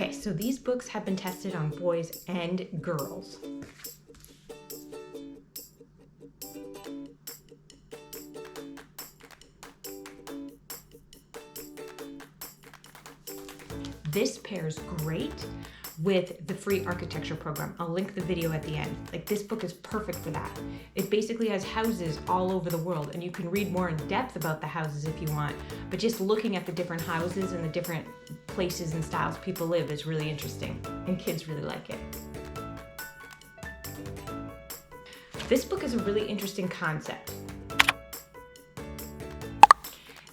Okay, so these books have been tested on boys and girls. This pairs great with the free architecture program. I'll link the video at the end. Like, this book is perfect for that. It basically has houses all over the world, and you can read more in depth about the houses if you want, but just looking at the different houses and the different places and styles people live is really interesting, and kids really like it. This book is a really interesting concept.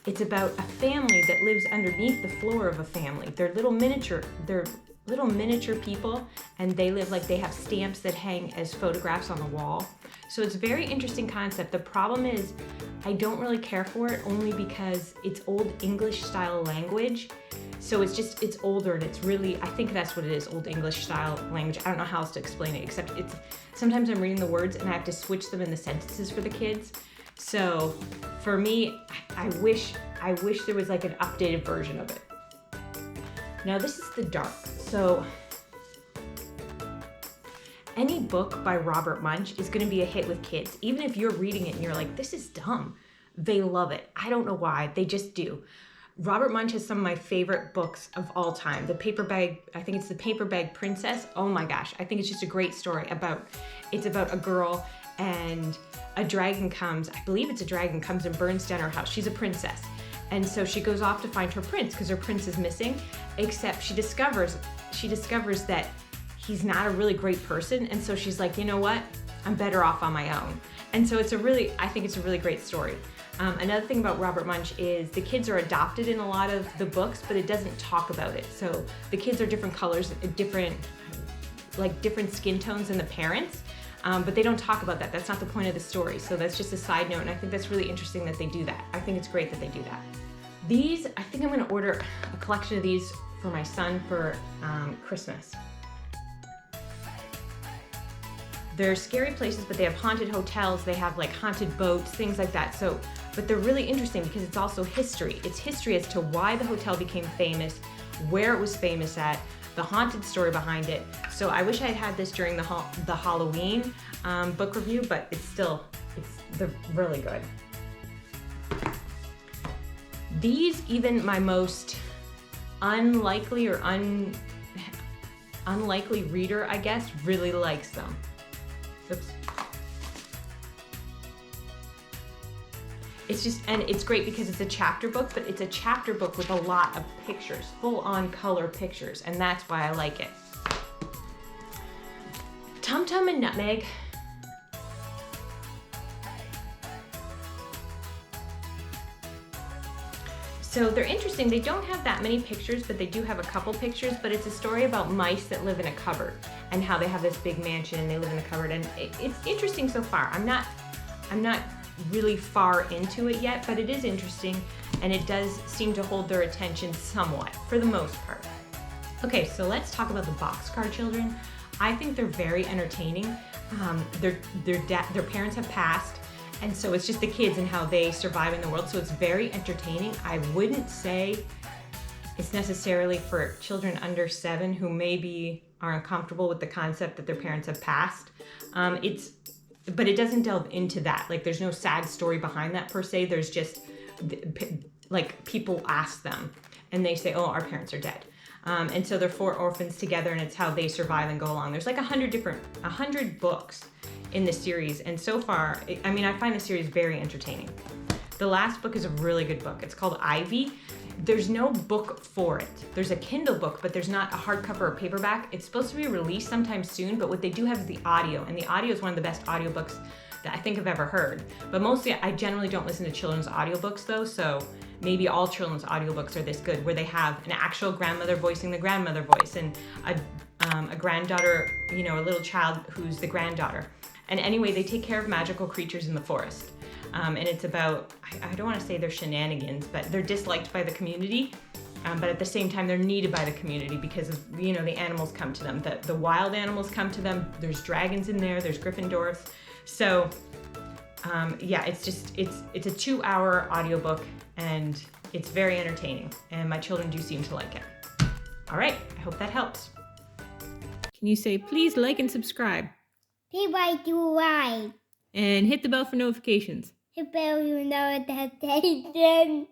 It's about a family that lives underneath the floor of a family. They're little miniature people, and they live like they have stamps that hang as photographs on the wall. So it's a very interesting concept. The problem is I don't really care for it, only because it's old English style language. So it's older, and it's really, I think that's what it is, old English style language. I don't know how else to explain it, except sometimes I'm reading the words and I have to switch them in the sentences for the kids. So for me, I wish there was like an updated version of it. Now this is The Dark. So any book by Robert Munsch is going to be a hit with kids. Even if you're reading it and you're like, this is dumb, they love it. I don't know why, they just do. Robert Munsch has some of my favorite books of all time. The Paper Bag, I think it's The Paper Bag Princess. Oh my gosh, I think it's just a great story it's about a girl, and a dragon comes, I believe it's a dragon, comes and burns down her house. She's a princess. And so she goes off to find her prince because her prince is missing, except she discovers that he's not a really great person. And so she's like, you know what? I'm better off on my own. And so I think it's a really great story. Another thing about Robert Munsch is the kids are adopted in a lot of the books, but it doesn't talk about it. So the kids are different colors, different skin tones than the parents. But they don't talk about that. That's not the point of the story. So that's just a side note, and I think that's really interesting that they do that. I think it's great that they do that. These, I think I'm gonna order a collection of these for my son for Christmas. They're scary places, but they have haunted hotels, they have like haunted boats, things like that. So, but they're really interesting because it's also history. It's history as to why the hotel became famous, where it was famous at, the haunted story behind it. So I wish I had had this during the Halloween book review, but they're really good. These, even my most unlikely or unlikely reader, I guess, really likes them. Oops. And it's great because it's a chapter book, but it's a chapter book with a lot of pictures, full-on color pictures, and that's why I like it. Tum Tum and Nutmeg. So they're interesting. They don't have that many pictures, but they do have a couple pictures, but it's a story about mice that live in a cupboard and how they have this big mansion and they live in a cupboard, and it's interesting so far. I'm not really far into it yet, but it is interesting, and it does seem to hold their attention somewhat, for the most part. Okay, so let's talk about the Boxcar Children. I think they're very entertaining. Their parents have passed, and so it's just the kids and how they survive in the world, so it's very entertaining. I wouldn't say it's necessarily for children under 7 who maybe are uncomfortable with the concept that their parents have passed. But it doesn't delve into that. Like, there's no sad story behind that per se. There's just, like, people ask them and they say, oh, our parents are dead. And so they're 4 orphans together, and it's how they survive and go along. There's like 100 books in the series. And so far, I find the series very entertaining. The last book is a really good book. It's called Ivy. There's no book for it. There's a Kindle book, but there's not a hardcover or paperback. It's supposed to be released sometime soon, but what they do have is the audio, and the audio is one of the best audiobooks that I think I've ever heard. But mostly, I generally don't listen to children's audiobooks though, so maybe all children's audiobooks are this good, where they have an actual grandmother voicing the grandmother voice, and a granddaughter, a little child who's the granddaughter. And anyway, they take care of magical creatures in the forest. And it's about, I don't want to say they're shenanigans, but they're disliked by the community, but at the same time they're needed by the community because of, the animals come to them, the wild animals come to them. There's dragons in there, there's Gryffindors. So it's a 2-hour audiobook, and it's very entertaining, and my children do seem to like it. All right, I hope that helps. Can you say, please like and subscribe? Please like to like. And hit the bell for notifications. Hit bell for notification.